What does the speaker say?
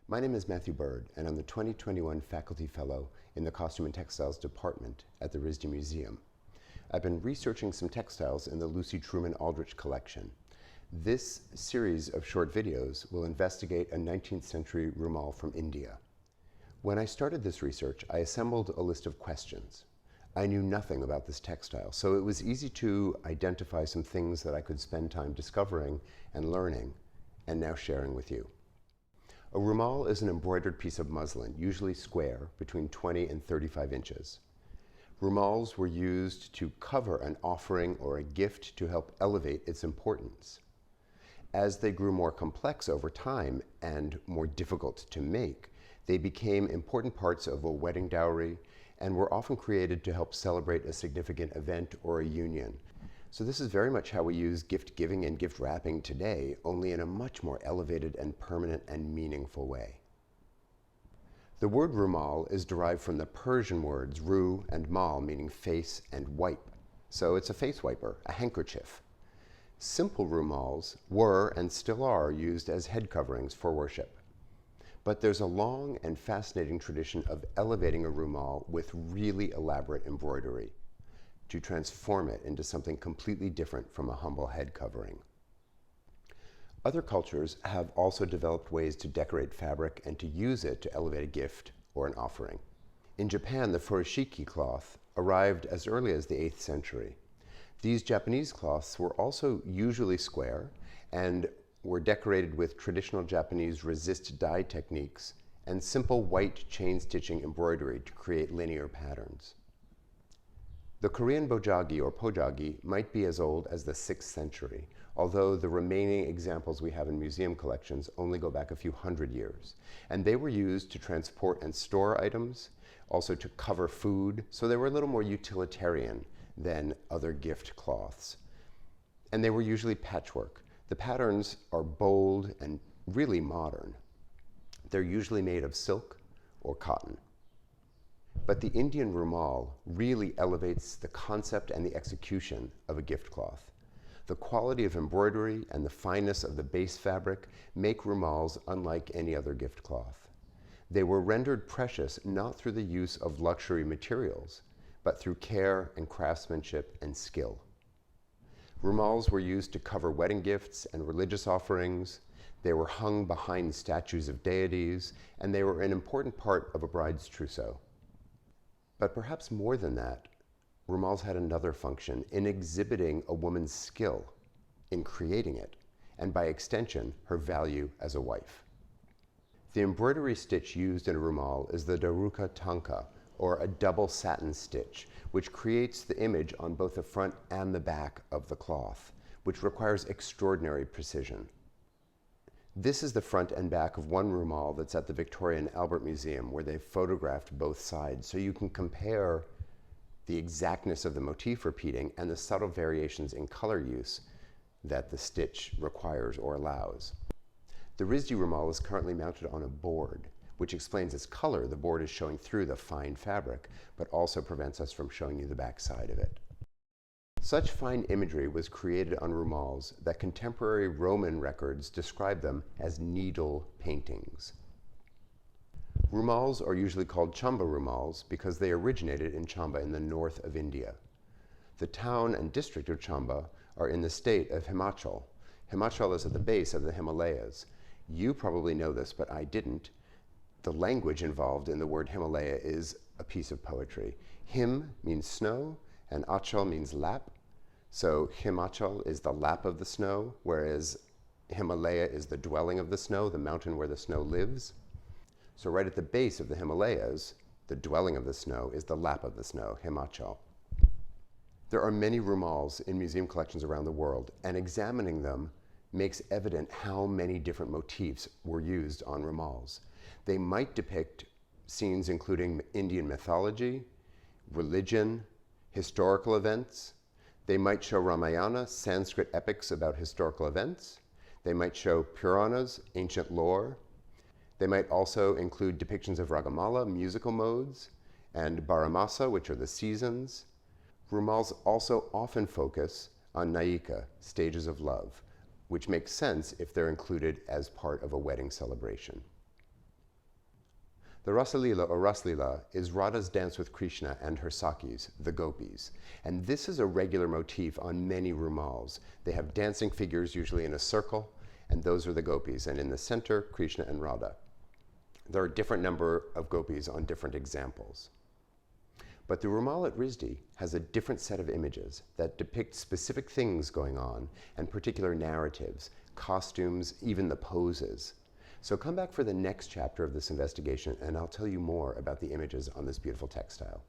My name is Matthew Bird, and I'm the 2021 Faculty Fellow in the Costume and Textiles Department at the RISD Museum. I've been researching some textiles in the Lucy Truman Aldrich collection. This series of short videos will investigate a 19th century rumal from India. When I started this research, I assembled a list of questions. I knew nothing about this textile, so it was easy to identify some things that I could spend time discovering and learning, and now sharing with you. A rumal is an embroidered piece of muslin, usually square, between 20 and 35 inches. Rumals were used to cover an offering or a gift to help elevate its importance. As they grew more complex over time and more difficult to make, they became important parts of a wedding dowry and were often created to help celebrate a significant event or a union. So this is very much how we use gift giving and gift wrapping today, only in a much more elevated and permanent and meaningful way. The word rumal is derived from the Persian words ru and mal, meaning face and wipe. So it's a face wiper, a handkerchief. Simple rumals were and still are used as head coverings for worship. But there's a long and fascinating tradition of elevating a rumal with really elaborate embroidery to transform it into something completely different from a humble head covering. Other cultures have also developed ways to decorate fabric and to use it to elevate a gift or an offering. In Japan, the Furushiki cloth arrived as early as the 8th century. These Japanese cloths were also usually square and were decorated with traditional Japanese resist dye techniques and simple white chain stitching embroidery to create linear patterns. The Korean Bojagi or Bojagi might be as old as the 6th century, although the remaining examples we have in museum collections only go back a few hundred years. And they were used to transport and store items, also to cover food, so they were a little more utilitarian than other gift cloths. And they were usually patchwork. The patterns are bold and really modern. They're usually made of silk or cotton. But the Indian rumal really elevates the concept and the execution of a gift cloth. The quality of embroidery and the fineness of the base fabric make rumals unlike any other gift cloth. They were rendered precious not through the use of luxury materials, but through care and craftsmanship and skill. Rumals were used to cover wedding gifts and religious offerings. They were hung behind statues of deities, and they were an important part of a bride's trousseau. But perhaps more than that, rumals had another function in exhibiting a woman's skill in creating it, and by extension, her value as a wife. The embroidery stitch used in a rumal is the daruka tanka, or a double satin stitch, which creates the image on both the front and the back of the cloth, which requires extraordinary precision. This is the front and back of one rumal that's at the Victoria and Albert Museum, where they've photographed both sides, so you can compare the exactness of the motif repeating and the subtle variations in color use that the stitch requires or allows. The RISD rumal is currently mounted on a board, which explains its color. The board is showing through the fine fabric, but also prevents us from showing you the back side of it. Such fine imagery was created on rumals that contemporary Roman records describe them as needle paintings. Rumals are usually called Chamba rumals because they originated in Chamba in the north of India. The town and district of Chamba are in the state of Himachal. Himachal is at the base of the Himalayas. You probably know this, but I didn't. The language involved in the word Himalaya is a piece of poetry. Him means snow, and Achal means lap. So Himachal is the lap of the snow, whereas Himalaya is the dwelling of the snow, the mountain where the snow lives. So right at the base of the Himalayas, the dwelling of the snow is the lap of the snow, Himachal. There are many rumals in museum collections around the world, and examining them makes evident how many different motifs were used on rumals. They might depict scenes including Indian mythology, religion, historical events. They might show Ramayana, Sanskrit epics about historical events. They might show Puranas, ancient lore. They might also include depictions of Ragamala, musical modes, and Baramasa, which are the seasons. Rumals also often focus on Nayika, stages of love, which makes sense if they're included as part of a wedding celebration. The Rasalillah or Rasalillah is Radha's dance with Krishna and her Sakis, the gopis. And this is a regular motif on many rumals. They have dancing figures, usually in a circle, and those are the gopis. And in the center, Krishna and Radha. There are a different number of gopis on different examples. But the Rumal at RISD has a different set of images that depict specific things going on and particular narratives, costumes, even the poses. So come back for the next chapter of this investigation and I'll tell you more about the images on this beautiful textile.